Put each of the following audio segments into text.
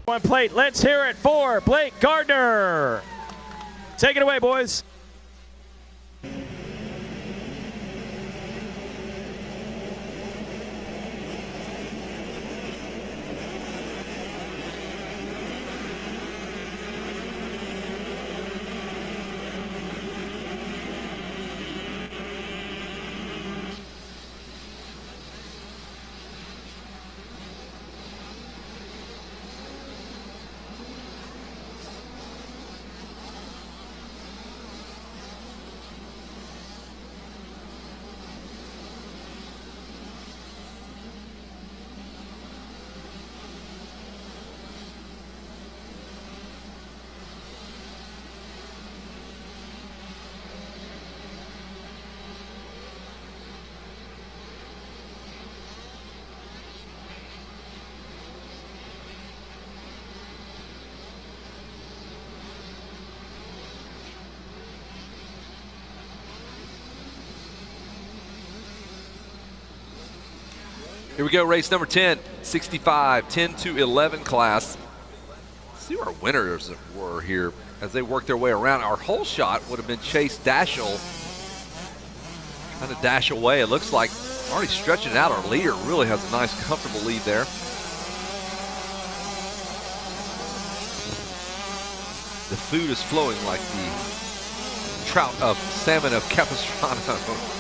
One plate. Let's hear it for Blake Gardner. Take it away, boys. Here we go, race number 10, 65, 10 to 11 class. Let's see who our winners were here as they work their way around. Our whole shot would have been Chase Dashel. Kind of dash away. It looks like already stretching it out. Our leader really has a nice, comfortable lead there. The food is flowing like the trout of salmon of Capistrano.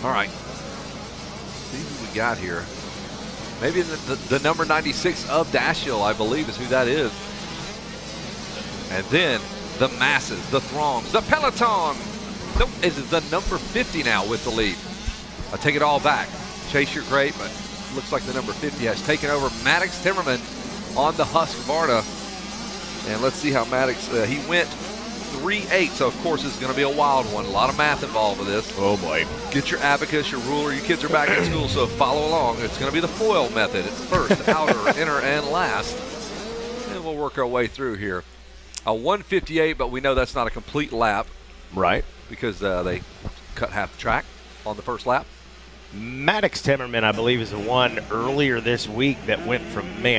All right, see who we got here. Maybe the number 96 of Dashiell, I believe, is who that is. And then the masses, the throngs, the peloton. Nope, it is the number 50 now with the lead. I take it all back. Chase, you're great, but looks like the number 50 has taken over. Maddox Timmerman on the Husqvarna. And let's see how Maddox, he went 3-8, so of course it's going to be a wild one. A lot of math involved with this. Oh boy. Get your abacus, your ruler. Your kids are back at school, so follow along. It's going to be the foil method. It's first, outer, inner, and last. And we'll work our way through here. A 158, but we know that's not a complete lap. Right. Because they cut half the track on the first lap. Maddox Timmerman, I believe, is the one earlier this week that went from, he's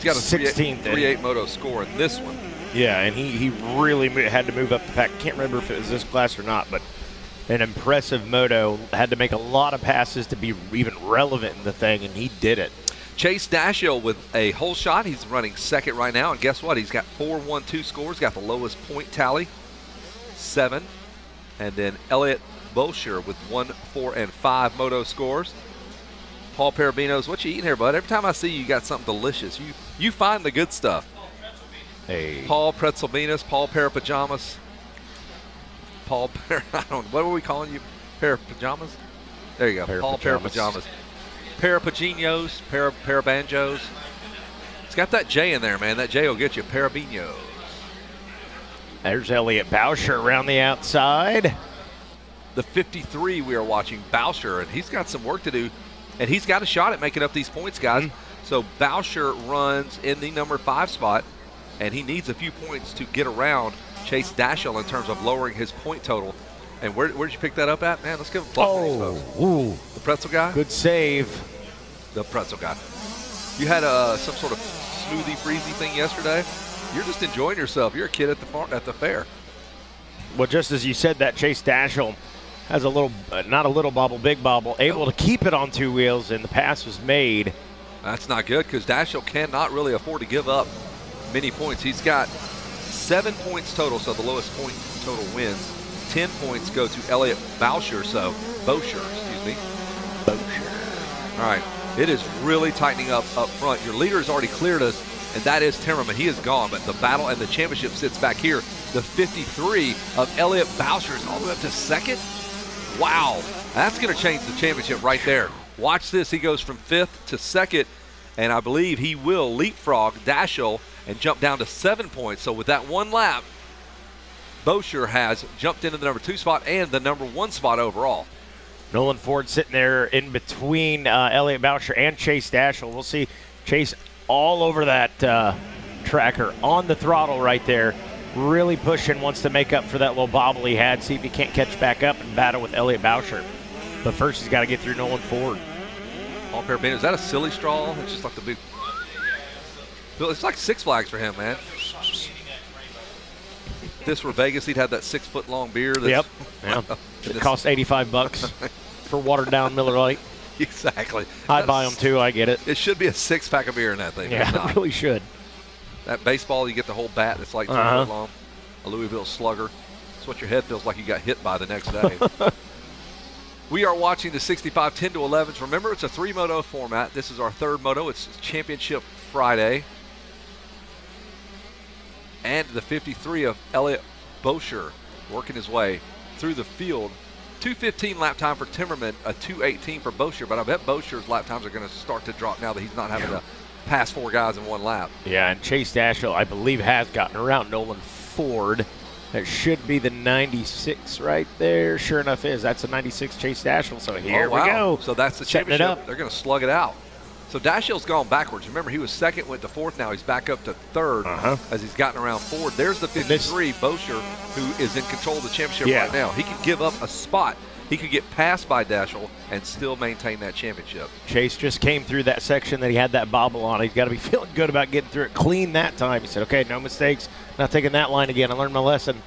got a 16th. 3-8 moto score in this one. Yeah, and he really had to move up the pack. Can't remember if it was this class or not, but an impressive moto. Had to make a lot of passes to be even relevant in the thing, and he did it. Chase Dashiell with a whole shot. He's running second right now, and guess what? He's got 4-1-2 scores, got the lowest point tally, 7. And then Elliott Bosher with 1, 4, and 5 moto scores. Paul Parabinos, what you eating here, bud? Every time I see you, you got something delicious. You find the good stuff. Hey. Paul Pretzel Venus, Paul Parapajamas. I don't know, what were we calling you? Parapajamas? There you go, Paul Parapajamas. Parapaginos, Parabanjos. It's got that J in there, man. That J will get you, Parabinos. There's Elliott Bosher around the outside. The 53 we are watching, Bosher, and he's got some work to do, and he's got a shot at making up these points, guys. So Bosher runs in the number 5 spot, and he needs a few points to get around Chase Dashiell in terms of lowering his point total. And where did you pick that up at, man? Let's give him ooh. The pretzel guy? Good save. The pretzel guy. You had some sort of smoothie freezy thing yesterday. You're just enjoying yourself. You're a kid at the fair. Well, just as you said that, Chase Dashiell has a little, not a little bobble, big bobble, able to keep it on 2 wheels, and the pass was made. That's not good because Dashiell cannot really afford to give up many points. He's got 7 points total, so the lowest point total wins. 10 points go to Elliott Bosher, Bosher. All right, it is really tightening up front. Your leader has already cleared us, and that is Timmerman. He is gone, but the battle and the championship sits back here. The 53 of Elliott Bosher is all the way up to second. Wow, that's going to change the championship right there. Watch this. He goes from 5th to 2nd, and I believe he will leapfrog Dashiell and jump down to 7 points. So with that one lap, Bosher has jumped into the number 2 spot and the number 1 spot overall. Nolan Ford sitting there in between Elliott Bosher and Chase Dashiell. We'll see Chase all over that tracker on the throttle right there. Really pushing, wants to make up for that little bobble he had. See if he can't catch back up and battle with Elliott Bosher. But first he's got to get through Nolan Ford. All pair of banners. Is that a silly straw? It's just like the big. It's like Six Flags for him, man. If this were Vegas, he'd have that 6-foot-long beer. Yep. Yeah. It costs $85 for watered down Miller Lite. Exactly. I buy them too. I get it. It should be a 6-pack of beer in that thing. Yeah, it really should. That baseball, you get the whole bat that's like 2 foot long. A Louisville Slugger. That's what your head feels like you got hit by the next day. We are watching the 65 10-11s. Remember, it's a 3-moto format. This is our 3rd moto. It's Championship Friday. And the 53 of Elliott Bosher working his way through the field. 2:15 lap time for Timmerman, a 2:18 for Bosher, but I bet Bosher's lap times are going to start to drop now that he's not having to pass 4 guys in 1 lap. Yeah, and Chase Dashel, I believe, has gotten around Nolan Ford. That should be the 96 right there. Sure enough is. That's a 96 Chase Dashel, so here we go. So that's the Setting championship. They're going to slug it out. So Dashiell's gone backwards. Remember, he was 2nd, went to 4th. Now he's back up to 3rd as he's gotten around Ford. There's the 53, Bosher, who is in control of the championship right now. He could give up a spot. He could get passed by Dashiell and still maintain that championship. Chase just came through that section that he had that bobble on. He's got to be feeling good about getting through it clean that time. He said, okay, no mistakes. Not taking that line again. I learned my lesson.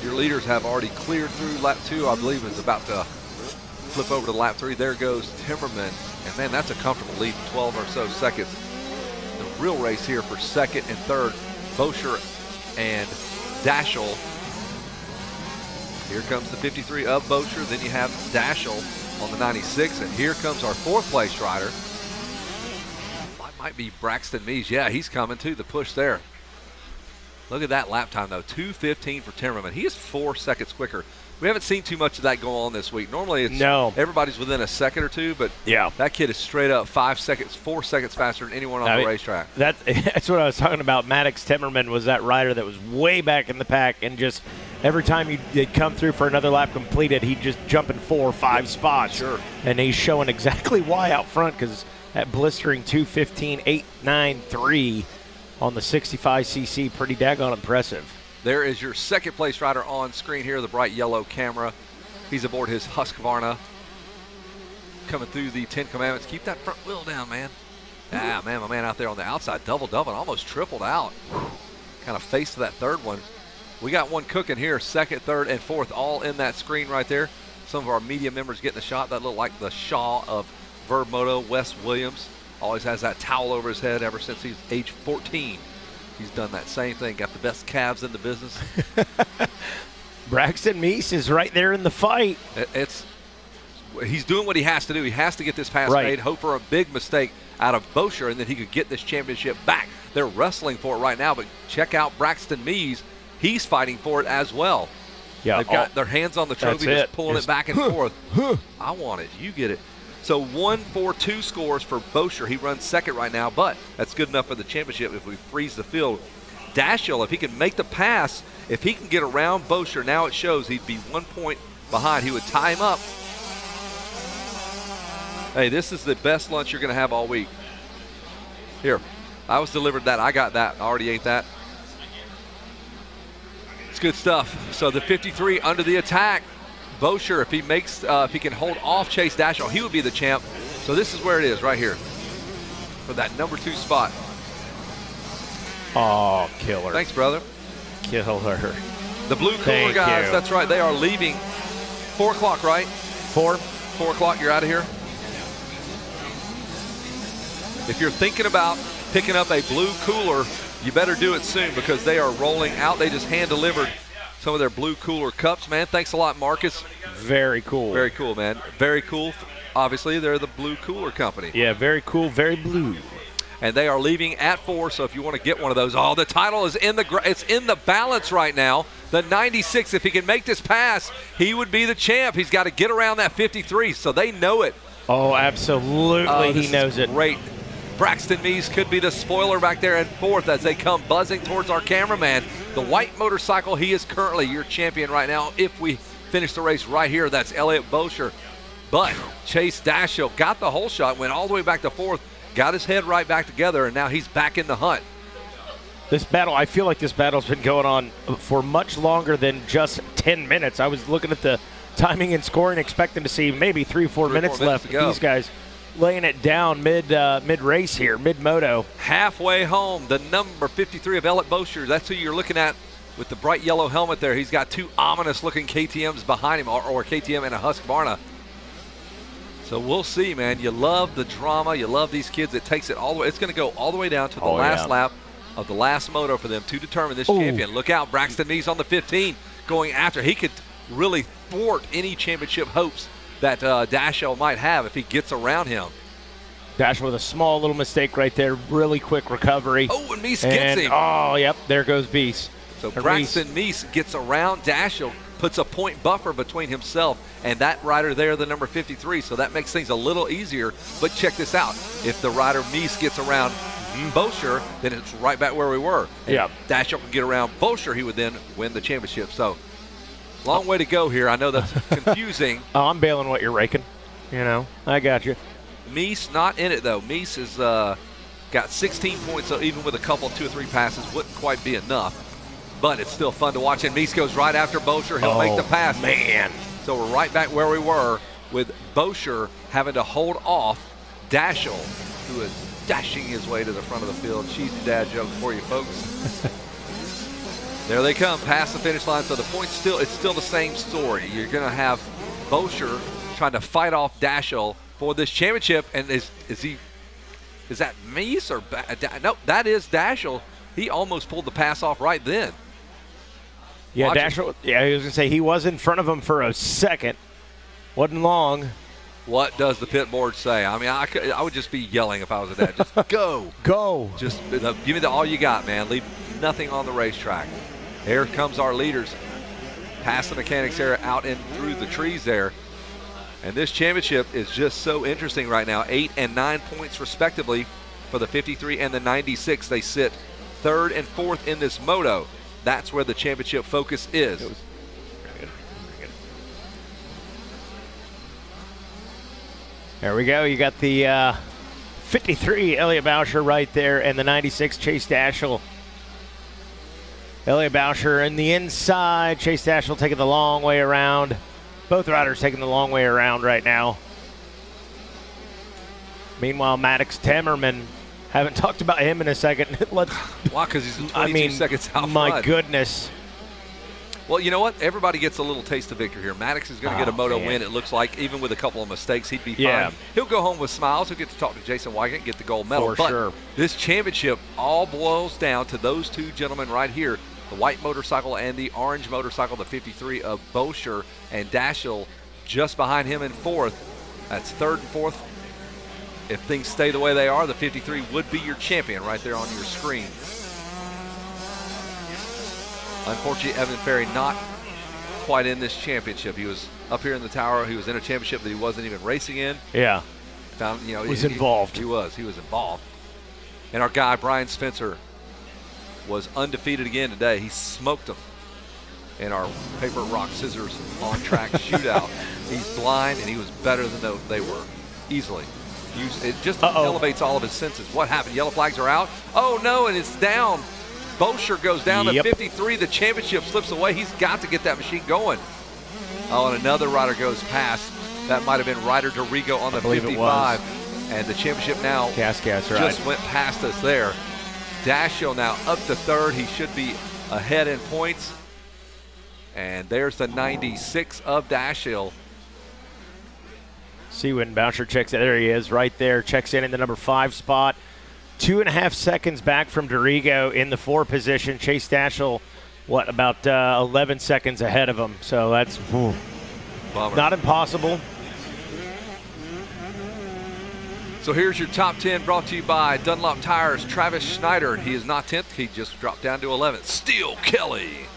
Your leaders have already cleared through lap 2. I believe is about to flip over to lap 3. There goes Timmerman. And, man, that's a comfortable lead, 12 or so seconds. The real race here for 2nd and 3rd, Bosher and Dashiell. Here comes the 53 of Bosher. Then you have Dashiell on the 96. And here comes our 4th place rider. That might be Braxton Mees. Yeah, he's coming too, the push there. Look at that lap time, though. 2:15 for Timmerman. He is 4 seconds quicker. We haven't seen too much of that go on this week. Normally, it's everybody's within a second or two, but that kid is straight up 5 seconds, 4 seconds faster than anyone on the racetrack. That's what I was talking about. Maddox Timmerman was that rider that was way back in the pack, and just every time he'd come through for another lap completed, he'd just jump in 4 or 5 spots. Sure. And he's showing exactly why out front, because that blistering 2:15.893 on the 65cc, pretty daggone impressive. There is your 2nd place rider on screen here, the bright yellow camera. He's aboard his Husqvarna. Coming through the 10 Commandments. Keep that front wheel down, man. Ah, man, my man out there on the outside, double-double, almost tripled out. Kind of faced that 3rd one. We got one cooking here, 2nd, 3rd, and 4th, all in that screen right there. Some of our media members getting the shot. That looked like the Shaw of Verb Moto, Wes Williams. Always has that towel over his head ever since he's age 14. He's done that same thing. Got the best calves in the business. Braxton Mees is right there in the fight. He's doing what he has to do. He has to get this pass made, hope for a big mistake out of Bosher, and then he could get this championship back. They're wrestling for it right now, but check out Braxton Mees. He's fighting for it as well. Yeah, they've got their hands on the trophy, just pulling it back and forth. I want it. You get it. So 1-4-2 scores for Bosher. He runs 2nd right now, but that's good enough for the championship if we freeze the field. Dashiell, if he can make the pass, if he can get around Bosher, now it shows he'd be 1 point behind. He would tie him up. Hey, this is the best lunch you're going to have all week. Here, I was delivered that. I got that. I already ate that. It's good stuff. So the 53 under the attack. Bosher, if he can hold off Chase Dashiell, he would be the champ. So this is where it is, right here, for that number 2 spot. Oh, killer! Thanks, brother. Killer. The blue cooler guys. That's right. They are leaving 4 o'clock, right? 4 o'clock. You're out of here. If you're thinking about picking up a blue cooler, you better do it soon because they are rolling out. They just hand delivered some of their blue cooler cups, man. Thanks a lot, Marcus. Very cool. Very cool, man. Very cool. Obviously, they're the blue cooler company. Yeah, very cool, very blue. And they are leaving at 4, so if you want to get one of those, the title is in the balance right now. The 96, if he can make this pass, he would be the champ. He's got to get around that 53, so they know it. Oh, absolutely, he knows it. Great. Braxton Mees could be the spoiler back there in 4th as they come buzzing towards our cameraman. The white motorcycle, he is currently your champion right now. If we finish the race right here, that's Elliott Bosher. But Chase Dashiell got the whole shot, went all the way back to 4th, got his head right back together, and now he's back in the hunt. This battle, I feel like this battle's been going on for much longer than just 10 minutes. I was looking at the timing and scoring, expecting to see maybe 3-4 minutes left. To go. These guys laying it down mid-race here, mid-moto. Halfway home, the number 53 of Elliott Bosher. That's who you're looking at with the bright yellow helmet there. He's got 2 ominous-looking KTMs behind him, or KTM and a Husqvarna. So we'll see, man. You love the drama. You love these kids. It takes it all the way. It's going to go all the way down to the last lap of the last moto for them to determine this champion. Look out, Braxton Neese on the 15 going after. He could really thwart any championship hopes that Dashel might have if he gets around him. Dashel with a small little mistake right there. Really quick recovery. Oh, and Meese gets him. Oh, yep, there goes Beast. So Braxton Meese gets around Dashel, puts a point buffer between himself and that rider there, the number 53. So that makes things a little easier. But check this out. If the rider Meese gets around Bosher, then it's right back where we were. And Dashel can get around Bosher, he would then win the championship. So long way to go here. I know that's confusing. I'm bailing what you're raking. You know, I got you. Meese not in it, though. Meese has got 16 points, so even with a couple, 2 or 3 passes, wouldn't quite be enough. But it's still fun to watch. And Meese goes right after Bosher. He'll make the pass. Man. So we're right back where we were with Bosher having to hold off Dashel, who is dashing his way to the front of the field. Cheesy dad joke for you folks. There they come, past the finish line. So the point's it's still the same story. You're going to have Bosher trying to fight off Dashel for this championship. And is that Meese or no? That is Dashel. He almost pulled the pass off right then. Yeah, Dashel. Yeah, I was going to say he was in front of him for a second. Wasn't long. What does the pit board say? I mean, I would just be yelling if I was a dad. Just go. Go. Just give me all you got, man. Leave nothing on the racetrack. Here comes our leaders. Past the mechanics there, out and through the trees there. And this championship is just so interesting right now. 8 and 9 points respectively for the 53 and the 96. They sit 3rd and 4th in this moto. That's where the championship focus is. There we go. You got the 53, Elliott Bosher right there, and the 96, Chase Dashel. Elliott Bosher in the inside. Chase Dashel taking the long way around. Both riders taking the long way around right now. Meanwhile, Maddox Temmerman, haven't talked about him in a second. Why? Because he's 22 seconds out my front. Goodness. Well, you know what? Everybody gets a little taste of victory here. Maddox is going to get a moto win. It looks like even with a couple of mistakes, he'd be fine. He'll go home with smiles. He'll get to talk to Jason Wygant and get the gold medal. For sure. This championship all boils down to those 2 gentlemen right here, the white motorcycle and the orange motorcycle, the 53 of Bosher, and Dashel just behind him in 4th. That's 3rd and 4th. If things stay the way they are, the 53 would be your champion right there on your screen. Unfortunately, Evan Ferry not quite in this championship. He was up here in the tower. He was in a championship that he wasn't even racing in. Yeah. He was involved. He was involved. And our guy, Brian Spencer, was undefeated again today. He smoked them in our paper, rock, scissors on-track shootout. He's blind, and he was better than they were, easily. It just elevates all of his senses. What happened? Yellow flags are out. Oh, no, and it's down. Bosher goes down to 53. The championship slips away. He's got to get that machine going. Oh, and another rider goes past. That might have been Ryder Dorigo on the 55. And the championship now just went past us there. Dashel now up to 3rd. He should be ahead in points. And there's the 96 of Dashel. See when Bosher checks in. There he is right there. Checks in the number 5 spot. 2.5 seconds back from Dorigo in the 4 position. Chase Dashel, about 11 seconds ahead of him. So that's not impossible. So here's your top 10 brought to you by Dunlop Tires. Travis Schneider, he is not 10th. He just dropped down to 11th. Steel Kelly.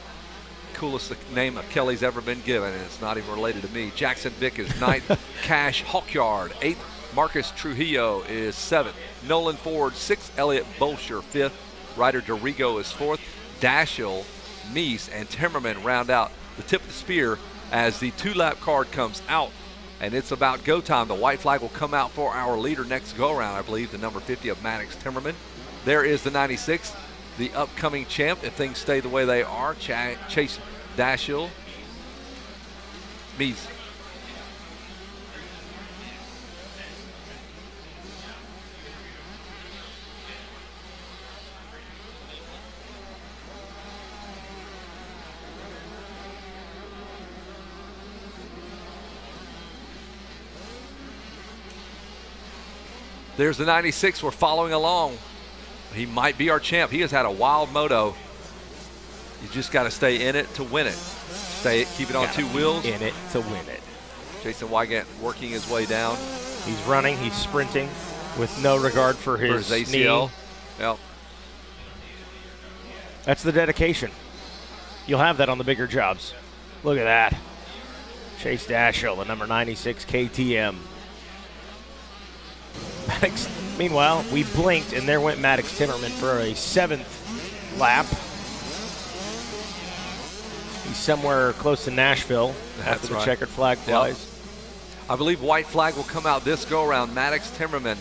Coolest name of Kelly's ever been given, and it's not even related to me. Jackson Vick is 9th. Cash Hawkyard, 8th. Marcus Trujillo is 7th. Nolan Ford, 6th. Elliott Bosher, 5th. Ryder Dorigo is 4th. Dashel, Meese, and Timmerman round out the tip of the spear as the 2-lap card comes out. And it's about go time. The white flag will come out for our leader next go-around, I believe, the number 50 of Maddox Timmerman. There is the 96, the upcoming champ, if things stay the way they are, Chase Dashel. Mies. There's the 96. We're following along. He might be our champ. He has had a wild moto. You just got to stay in it to win it. Keep it on two wheels. In it to win it. Jason Wygant working his way down. He's running. He's sprinting with no regard for his ACL. knee. Yep. That's the dedication. You'll have that on the bigger jobs. Look at that. Chase Dashiell, the number 96 KTM. Maddox, meanwhile, we blinked, and there went Maddox Timmerman for a 7th lap. He's somewhere close to Nashville after the checkered flag flies. Yep. I believe white flag will come out this go-around. Maddox Timmerman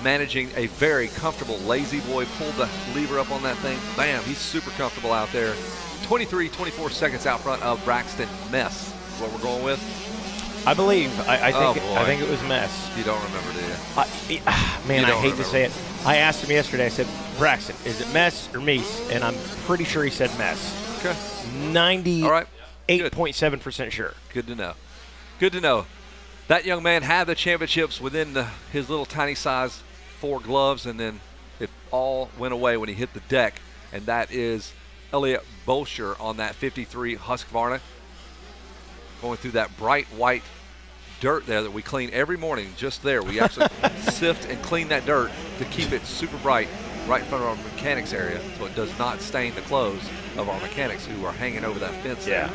managing a very comfortable lazy boy. Pulled the lever up on that thing. Bam, he's super comfortable out there. 24 seconds out front of Braxton Mess. Is what we're going with? I believe. I think it was Mess. You don't remember, do you? Man, I hate to say it. I asked him yesterday. I said, Braxton, is it Mess or Mies? And I'm pretty sure he said Mess. Okay. 98.7% sure. Good to know. Good to know. That young man had the championships within his little tiny size 4 gloves, and then it all went away when he hit the deck, and that is Elliot Bolsher on that 53 Husqvarna. Going through that bright white dirt there that we clean every morning. Just there, we actually sift and clean that dirt to keep it super bright right in front of our mechanics area, so it does not stain the clothes of our mechanics who are hanging over that fence there.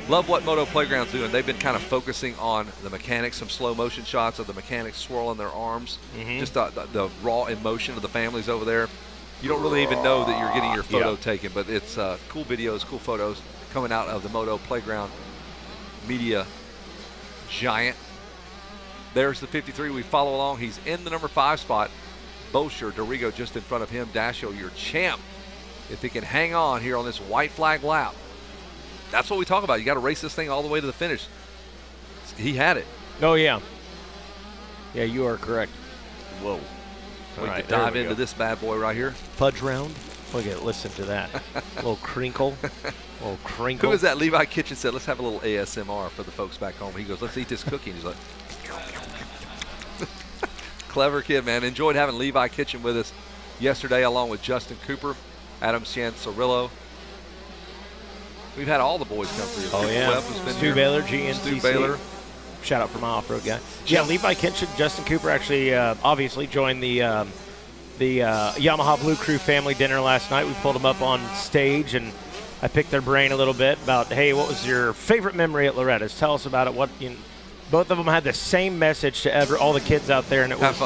Love what Moto Playground's doing. They've been kind of focusing on the mechanics, some slow motion shots of the mechanics swirling their arms, just the raw emotion of the families over there. You don't really even know that you're getting your photo taken, but it's cool videos, cool photos coming out of the Moto Playground media giant. There's the 53. We follow along. He's in the number 5 spot. Bolsher, Dorigo just in front of him. Dashiell, your champ. If he can hang on here on this white flag lap, that's what we talk about. You got to race this thing all the way to the finish. He had it. Oh, yeah. Yeah, you are correct. Whoa. We can dive into this bad boy right here. Fudge round. Look at it. Listen to that. A little crinkle. A little crinkle. Who is that? Levi Kitchen said, let's have a little ASMR for the folks back home. He goes, let's eat this cookie. And he's like, clever kid, man. Enjoyed having Levi Kitchen with us yesterday, along with Justin Cooper, Adam Cianciarillo. We've had all the boys come through. Oh, yeah. Webb has been Stu here. Baylor, GNCC. Stu Baylor. Shout out for my off-road guy. Yeah, Levi Kitchen, Justin Cooper actually obviously joined the Yamaha Blue Crew family dinner last night. We pulled them up on stage, and I picked their brain a little bit about, hey, what was your favorite memory at Loretta's? Tell us about it. Both of them had the same message to all the kids out there, and it was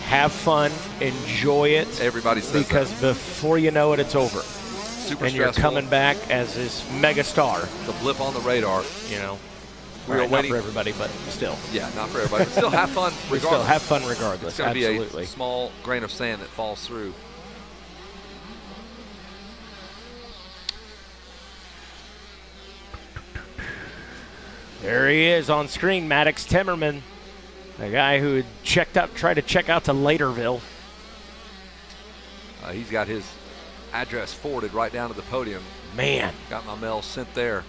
have fun, enjoy it. Everybody says because before you know it, it's over. Super and stressful. You're coming back as this mega star. The blip on the radar. You know. We are waiting. Not for everybody, but still. Yeah, not for everybody. But still have fun regardless. Still have fun regardless. It's going to be Absolutely. a small grain of sand that falls through. There he is on screen, Maddox Timmerman, the guy who had tried to check out to Laterville. He's got his address forwarded right down to the podium. Man. Got my mail sent there.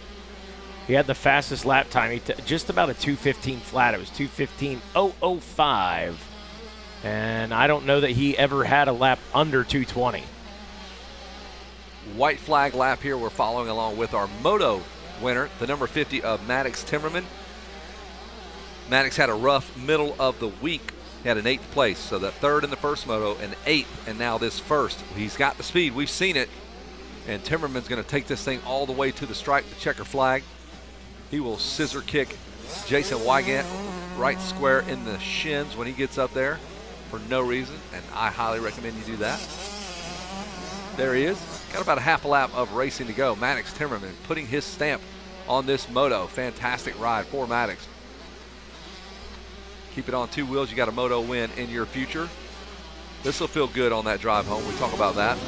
He had the fastest lap time. Just about a 2:15 flat. It was 2:15.005. And I don't know that he ever had a lap under 2:20. White flag lap here. We're following along with our moto winner, the number 50 of Maddox Timmerman. Maddox had a rough middle of the week. He had an 8th place, so the 3rd in the first moto, an 8th, and now this 1st. He's got the speed. We've seen it. And Timmerman's going to take this thing all the way to the stripe, the checker flag. He will scissor kick Jason Wygant right square in the shins when he gets up there for no reason, and I highly recommend you do that. There he is. Got about a half a lap of racing to go. Maddox Timmerman putting his stamp on this moto. Fantastic ride for Maddox. Keep it on 2 wheels. You got a moto win in your future. This will feel good on that drive home. We talk about that.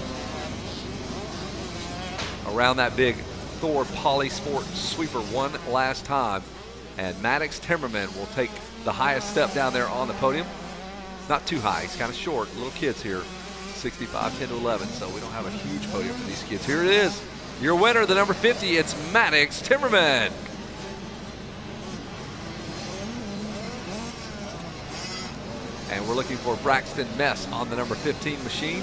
Around that big Thor Poly Sport sweeper one last time. And Maddox Timmerman will take the highest step down there on the podium. Not too high, he's kind of short. Little kids here, 65, 10 to 11, so we don't have a huge podium for these kids. Here it is, your winner, the number 50, it's Maddox Timmerman. And we're looking for Braxton Mess on the number 15 machine.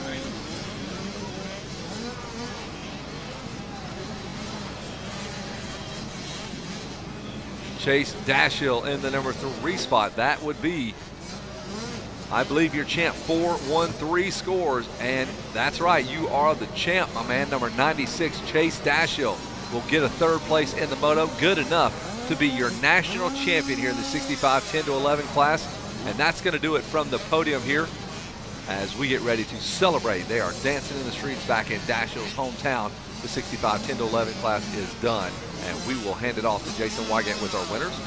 Chase Dashiell in the number 3 spot. That would be, I believe, your champ. 4-1-3 scores, and that's right, you are the champ, my man. Number 96, Chase Dashiell, will get a 3rd place in the moto. Good enough to be your national champion here in the 65, 10 to 11 class. And that's going to do it from the podium here as we get ready to celebrate. They are dancing in the streets back in Dashiell's hometown. The 65, 10 to 11 class is done, and we will hand it off to Jason Wygant with our winners.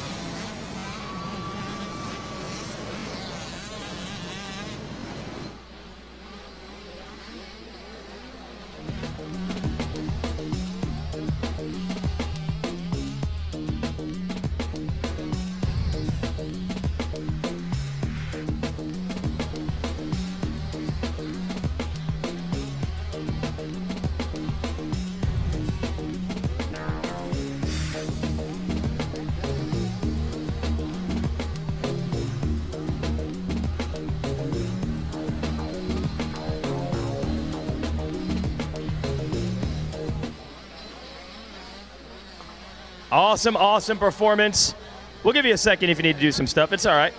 Awesome, awesome performance. We'll give you a second if you need to do some stuff. It's all right.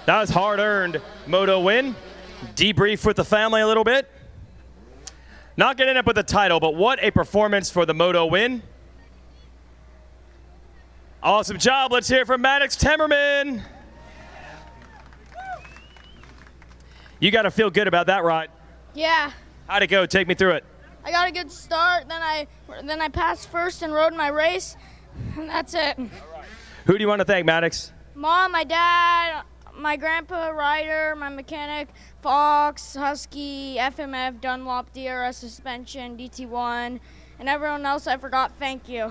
That was hard-earned moto win. Debrief with the family a little bit. Not going to end up with a title, but what a performance for the moto win. Awesome job. Let's hear it from Maddox Timmerman. You got to feel good about that ride. Yeah. How'd it go? Take me through it. I got a good start, then I passed first and rode my race, and that's it. Who do you want to thank, Maddox? Mom, my dad, my grandpa, Ryder, my mechanic, Fox, Husky, FMF, Dunlop, DRS suspension, DT1, and everyone else I forgot, thank you.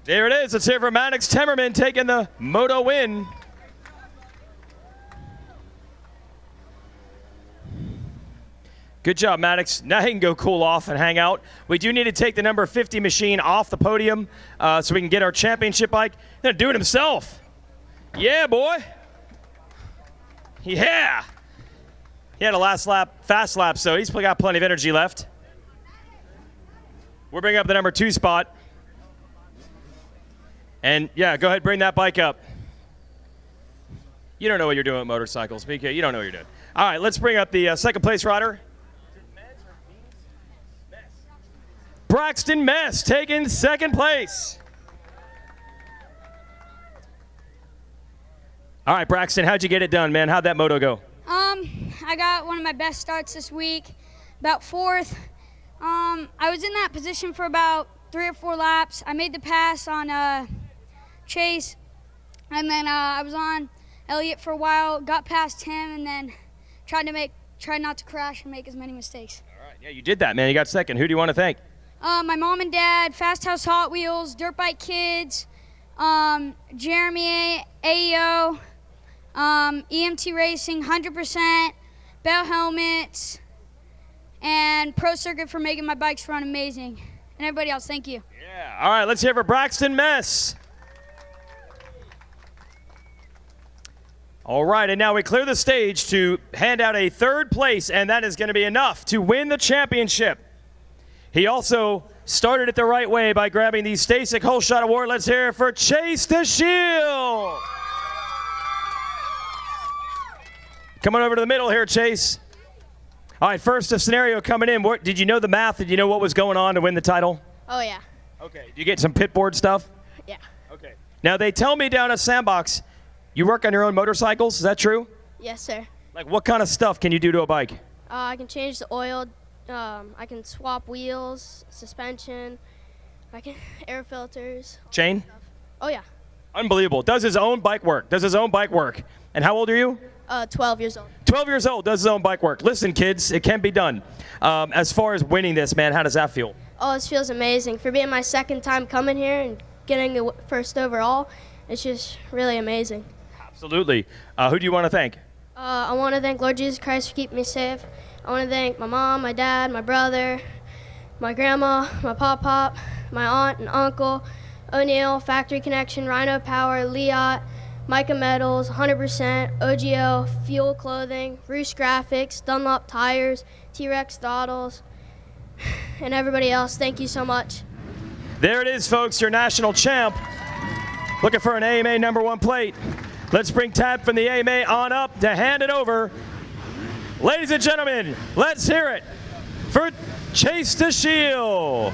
There it is. Let's hear it for Maddox Timmerman taking the moto win. Good job, Maddox. Now he can go cool off and hang out. We do need to take the number 50 machine off the podium so we can get our championship bike. He's going to do it himself. Yeah, boy. Yeah. He had a last lap, fast lap, so he's got plenty of energy left. We'll bring up the number 2 spot. And, yeah, go ahead, bring that bike up. You don't know what you're doing with motorcycles, BK. You don't know what you're doing. All right, let's bring up the second place rider. Braxton Mess taking 2nd place. All right, Braxton, how'd you get it done, man? How'd that moto go? I got one of my best starts this week, about 4th. I was in that position for about 3 or 4 laps. I made the pass on Chase, and then I was on Elliott for a while, got past him, and then tried not to crash and make as many mistakes. All right, yeah, you did that, man. You got 2nd. Who do you want to thank? My mom and dad, Fast House Hot Wheels, Dirt Bike Kids, Jeremy AEO, EMT Racing, 100%, Bell Helmets, and Pro Circuit for making my bikes run amazing. And everybody else, thank you. Yeah, all right, let's hear it for Braxton Mess. All right, and now we clear the stage to hand out a 3rd place, and that is going to be enough to win the championship. He also started it the right way by grabbing the Stasic Whole Shot Award. Let's hear it for Chase Dashiell. Come on over to the middle here, Chase. All right, first a scenario coming in. Did you know the math? Did you know what was going on to win the title? Oh, yeah. Okay. Did you get some pit board stuff? Yeah. Okay. Now, they tell me down at Sandbox, you work on your own motorcycles. Is that true? Yes, sir. Like, what kind of stuff can you do to a bike? I can change the oil. I can swap wheels, suspension. I can air filters. Chain? Oh, yeah. Unbelievable. Does his own bike work. And how old are you? 12 years old. 12 years old, does his own bike work. Listen, kids, it can be done. As far as winning this, man, how does that feel? Oh, this feels amazing. For being my second time coming here and getting the first overall, it's just really amazing. Absolutely. Who do you want to thank? I want to thank Lord Jesus Christ for keeping me safe. I want to thank my mom, my dad, my brother, my grandma, my pop-pop, my aunt and uncle, O'Neill, Factory Connection, Rhino Power, Leot, Micah Metals, 100%, OGO, Fuel Clothing, Roost Graphics, Dunlop Tires, T-Rex Doddles, and everybody else. Thank you so much. There it is, folks, your national champ. Looking for an AMA #1 plate. Let's bring Tad from the AMA on up to hand it over. Ladies and gentlemen, let's hear it for Chase DeShiel.